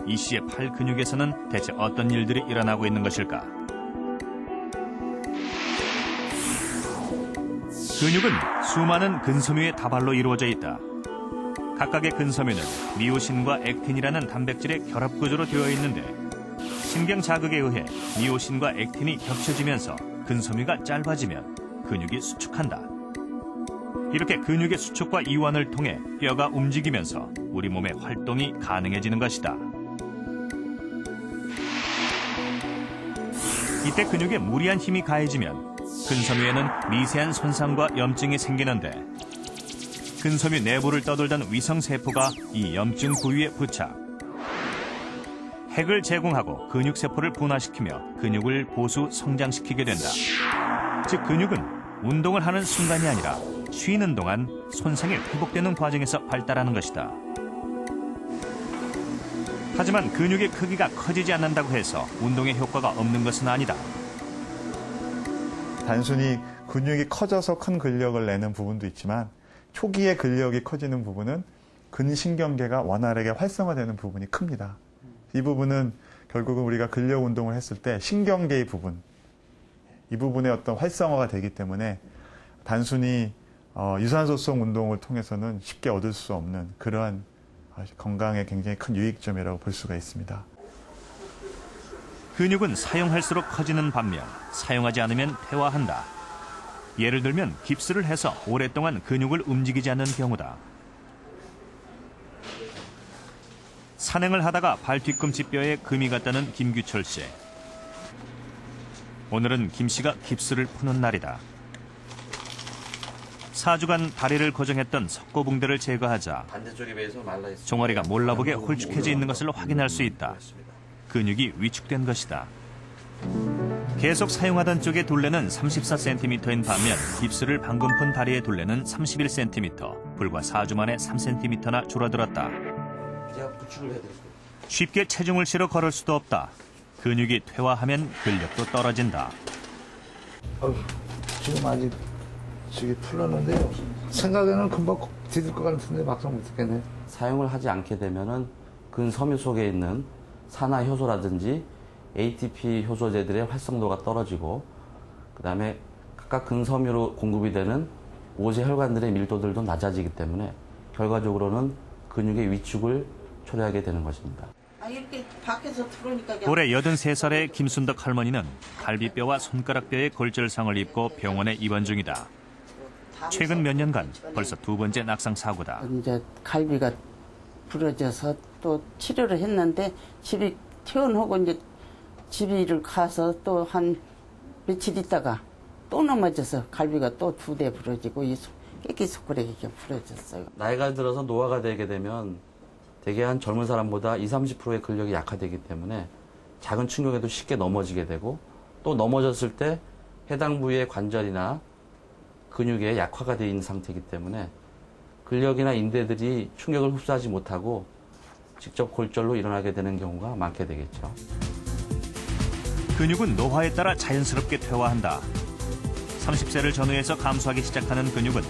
이 씨의 팔 근육에서는 대체 어떤 일들이 일어나고 있는 것일까? 근육은 수많은 근섬유의 다발로 이루어져 있다. 각각의 근섬유는 미오신과 액틴이라는 단백질의 결합 구조로 되어 있는데 신경 자극에 의해 미오신과 액틴이 겹쳐지면서 근섬유가 짧아지면 근육이 수축한다. 이렇게 근육의 수축과 이완을 통해 뼈가 움직이면서 우리 몸의 활동이 가능해지는 것이다. 이때 근육에 무리한 힘이 가해지면 근섬유에는 미세한 손상과 염증이 생기는데 근섬유 내부를 떠돌던 위성세포가 이 염증 부위에 부착. 핵을 제공하고 근육세포를 분화시키며 근육을 보수 성장시키게 된다. 즉 근육은 운동을 하는 순간이 아니라 쉬는 동안 손상이 회복되는 과정에서 발달하는 것이다. 하지만 근육의 크기가 커지지 않는다고 해서 운동의 효과가 없는 것은 아니다. 단순히 근육이 커져서 큰 근력을 내는 부분도 있지만 초기에 근력이 커지는 부분은 근신경계가 원활하게 활성화되는 부분이 큽니다. 이 부분은 결국은 우리가 근력 운동을 했을 때 신경계의 부분, 이 부분의 어떤 활성화가 되기 때문에 단순히 유산소성 운동을 통해서는 쉽게 얻을 수 없는 그러한 건강에 굉장히 큰 유익점이라고 볼 수가 있습니다. 근육은 사용할수록 커지는 반면 사용하지 않으면 퇴화한다. 예를 들면 깁스를 해서 오랫동안 근육을 움직이지 않는 경우다. 산행을 하다가 발 뒤꿈치 뼈에 금이 갔다는 김규철 씨. 오늘은 김 씨가 깁스를 푸는 날이다. 4주간 다리를 고정했던 석고붕대를 제거하자 종아리가 몰라보게 홀쭉해져 있는 것을 확인할 수 있다. 근육이 위축된 것이다. 계속 사용하던 쪽의 둘레는 34cm인 반면 깁스를 방금 푼 다리의 둘레는 31cm, 불과 4주 만에 3cm나 줄어들었다. 쉽게 체중을 실어 걸을 수도 없다. 근육이 퇴화하면 근력도 떨어진다. 지금 아직 저기 풀렸는데요. 생각에는 금방 디딜 것 같은데 막상 못 듣겠네. 사용을 하지 않게 되면은 근섬유 속에 있는 산화 효소라든지 ATP 효소제들의 활성도가 떨어지고 그다음에 각각 근섬유로 공급이 되는 오제 혈관들의 밀도들도 낮아지기 때문에 결과적으로는 근육의 위축을 초래하게 되는 것입니다. 이렇게 밖에서 들어오니까 올해 83살의 김순덕 할머니는 갈비뼈와 손가락뼈에 골절상을 입고 병원에 입원 중이다. 최근 몇 년간 벌써 두 번째 낙상 사고다. 이제 갈비가 부러져서 또 치료를 했는데 집이 퇴원하고 이제 집이를 가서 또 한 며칠 있다가 또 넘어져서 갈비가 또 2대 부러지고 이 깨끼 손가락이 이렇게 부러졌어요. 나이가 들어서 노화가 되게 되면 대개 한 젊은 사람보다 20-30%의 근력이 약화되기 때문에 작은 충격에도 쉽게 넘어지게 되고 또 넘어졌을 때 해당 부위의 관절이나 근육에 약화가 되어 있는 상태이기 때문에 근력이나 인대들이 충격을 흡수하지 못하고 직접 골절로 일어나게 되는 경우가 많게 되겠죠. 근육은 노화에 따라 자연스럽게 퇴화한다. 30세를 전후해서 감소하기 시작하는 근육은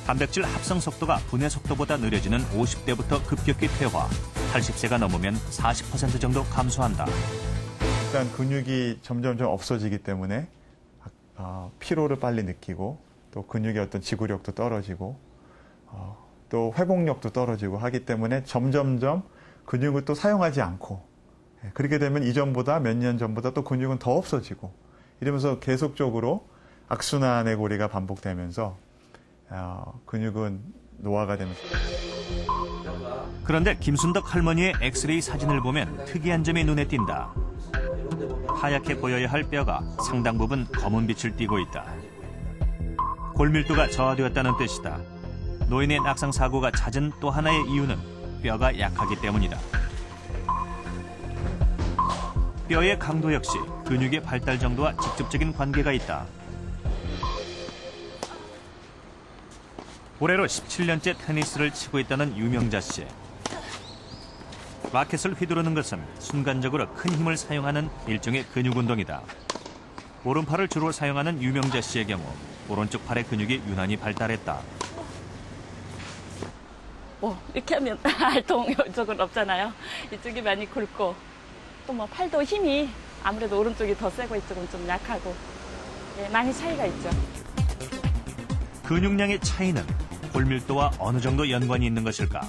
단백질 합성 속도가 분해 속도보다 느려지는 50대부터 급격히 퇴화, 80세가 넘으면 40% 정도 감소한다. 일단 근육이 점점 없어지기 때문에 피로를 빨리 느끼고 또 근육의 어떤 지구력도 떨어지고 또 회복력도 떨어지고 하기 때문에 점점점 근육을 또 사용하지 않고 그렇게 되면 이전보다 몇 년 전보다 또 근육은 더 없어지고 이러면서 계속적으로 악순환의 고리가 반복되면서 근육은 노화가 되면서. 그런데 김순덕 할머니의 엑스레이 사진을 보면 특이한 점이 눈에 띈다. 하얗게 보여야 할 뼈가 상당 부분 검은 빛을 띠고 있다. 골밀도가 저하되었다는 뜻이다. 노인의 낙상 사고가 잦은 또 하나의 이유는 뼈가 약하기 때문이다. 뼈의 강도 역시 근육의 발달 정도와 직접적인 관계가 있다. 올해로 17년째 테니스를 치고 있다는 유명자 씨. 라켓을 휘두르는 것은 순간적으로 큰 힘을 사용하는 일종의 근육 운동이다. 오른팔을 주로 사용하는 유명자 씨의 경우 오른쪽 팔의 근육이 유난히 발달했다. 뭐 이렇게 하면 알통 이쪽은 없잖아요. 이쪽이 많이 굵고 또 뭐 팔도 힘이 아무래도 오른쪽이 더 세고 이쪽은 좀 약하고 예, 많이 차이가 있죠. 근육량의 차이는 골밀도와 어느 정도 연관이 있는 것일까?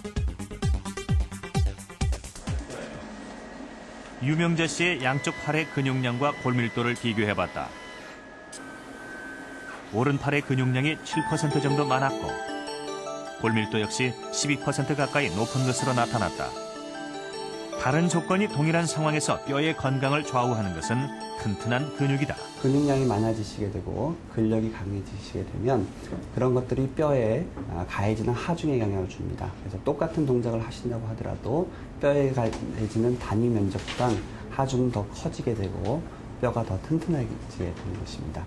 유명재 씨의 양쪽 팔의 근육량과 골밀도를 비교해봤다. 오른팔의 근육량이 7% 정도 많았고 골밀도 역시 12% 가까이 높은 것으로 나타났다. 다른 조건이 동일한 상황에서 뼈의 건강을 좌우하는 것은 튼튼한 근육이다. 근육량이 많아지시게 되고 근력이 강해지시게 되면 그런 것들이 뼈에 가해지는 하중에 영향을 줍니다. 그래서 똑같은 동작을 하신다고 하더라도 뼈에 가해지는 단위 면적보단 하중은 더 커지게 되고 뼈가 더 튼튼해지게 되는 것입니다.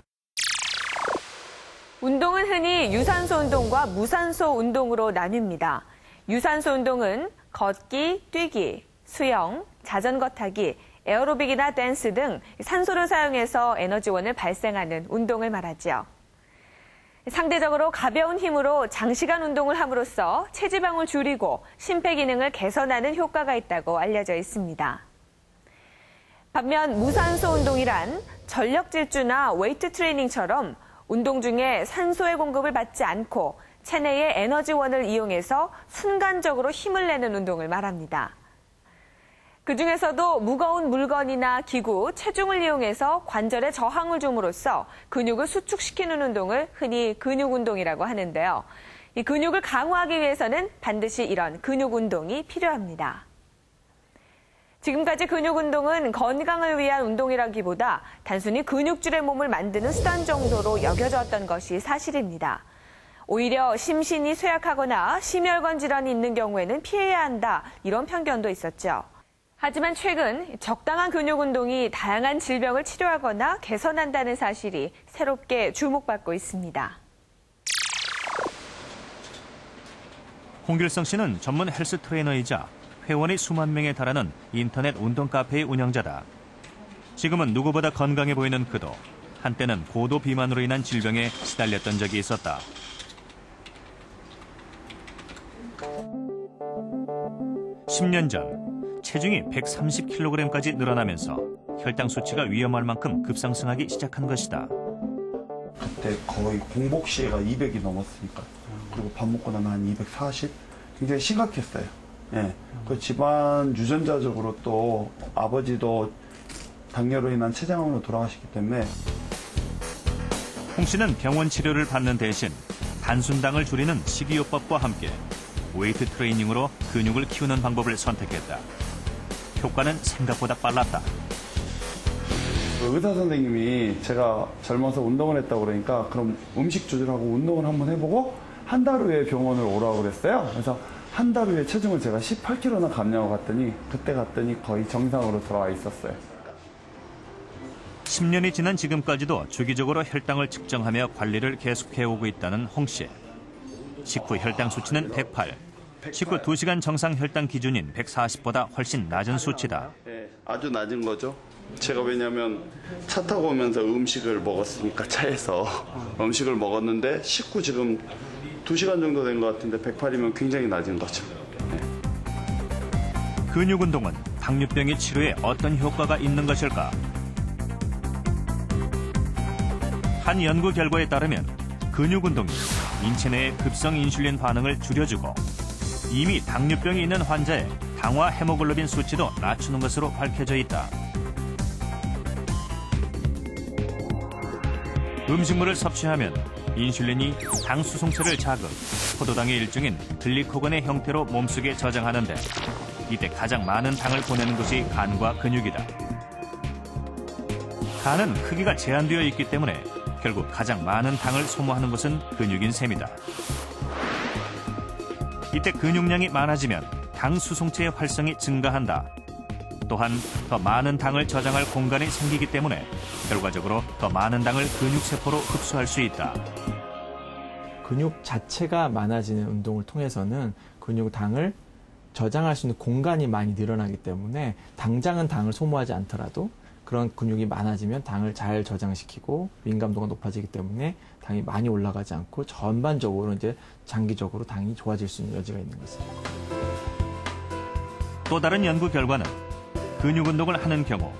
운동은 흔히 유산소 운동과 무산소 운동으로 나뉩니다. 유산소 운동은 걷기, 뛰기, 수영, 자전거 타기, 에어로빅이나 댄스 등 산소를 사용해서 에너지원을 발생하는 운동을 말하죠. 상대적으로 가벼운 힘으로 장시간 운동을 함으로써 체지방을 줄이고 심폐기능을 개선하는 효과가 있다고 알려져 있습니다. 반면 무산소 운동이란 전력 질주나 웨이트 트레이닝처럼 운동 중에 산소의 공급을 받지 않고 체내의 에너지원을 이용해서 순간적으로 힘을 내는 운동을 말합니다. 그중에서도 무거운 물건이나 기구, 체중을 이용해서 관절에 저항을 줌으로써 근육을 수축시키는 운동을 흔히 근육운동이라고 하는데요. 이 근육을 강화하기 위해서는 반드시 이런 근육운동이 필요합니다. 지금까지 근육운동은 건강을 위한 운동이라기보다 단순히 근육질의 몸을 만드는 수단 정도로 여겨졌던 것이 사실입니다. 오히려 심신이 쇠약하거나 심혈관 질환이 있는 경우에는 피해야 한다, 이런 편견도 있었죠. 하지만 최근 적당한 근육운동이 다양한 질병을 치료하거나 개선한다는 사실이 새롭게 주목받고 있습니다. 홍길성 씨는 전문 헬스 트레이너이자 회원이 수만 명에 달하는 인터넷 운동 카페의 운영자다. 지금은 누구보다 건강해 보이는 그도 한때는 고도 비만으로 인한 질병에 시달렸던 적이 있었다. (10년) 전 체중이 130kg까지 늘어나면서 혈당 수치가 위험할 만큼 급상승하기 시작한 것이다. 그때 거의 공복 시에가 200이 넘었으니까. 그리고 밥 먹고 나면 한 240? 굉장히 심각했어요. 예. 그 집안 유전자적으로 또 아버지도 당뇨로 인한 췌장암으로 돌아가셨기 때문에. 홍 씨는 병원 치료를 받는 대신 단순당을 줄이는 식이요법과 함께 웨이트 트레이닝으로 근육을 키우는 방법을 선택했다. 효과는 생각보다 빨랐다. 의사 선생님이 제가 젊어서 운동을 했다고 그러니까 그럼 음식 조절하고 운동을 한번 해보고 한 달 후에 병원을 오라고 그랬어요. 그래서 한 달 후에 체중을 제가 18kg나 감량하고 갔더니 그때 갔더니 거의 정상으로 돌아와 있었어요. 10년이 지난 지금까지도 주기적으로 혈당을 측정하며 관리를 계속해오고 있다는 홍 씨. 식후 혈당 수치는 108, 식후 2시간 정상 혈당 기준인 140보다 훨씬 낮은 수치다. 네, 아주 낮은 거죠. 제가 왜냐면 차 타고 오면서 음식을 먹었으니까 차에서 음식을 먹었는데 식후 지금 2시간 정도 된 것 같은데 108이면 굉장히 낮은 거죠. 네. 근육운동은 당뇨병의 치료에 어떤 효과가 있는 것일까? 한 연구 결과에 따르면 근육운동이 인체 내의 급성 인슐린 반응을 줄여주고 이미 당뇨병이 있는 환자의 당화 헤모글로빈 수치도 낮추는 것으로 밝혀져 있다. 음식물을 섭취하면 인슐린이 당 수송체를 자극, 포도당의 일종인 글리코겐의 형태로 몸속에 저장하는데 이때 가장 많은 당을 보내는 것이 간과 근육이다. 간은 크기가 제한되어 있기 때문에 결국 가장 많은 당을 소모하는 것은 근육인 셈이다. 이때 근육량이 많아지면 당 수송체의 활성이 증가한다. 또한 더 많은 당을 저장할 공간이 생기기 때문에 결과적으로 더 많은 당을 근육세포로 흡수할 수 있다. 근육 자체가 많아지는 운동을 통해서는 근육 당을 저장할 수 있는 공간이 많이 늘어나기 때문에 당장은 당을 소모하지 않더라도 그런 근육이 많아지면 당을 잘 저장시키고 민감도가 높아지기 때문에 당이 많이 올라가지 않고 전반적으로 이제 장기적으로 당이 좋아질 수 있는 여지가 있는 것입니다. 또 다른 연구 결과는 근육 운동을 하는 경우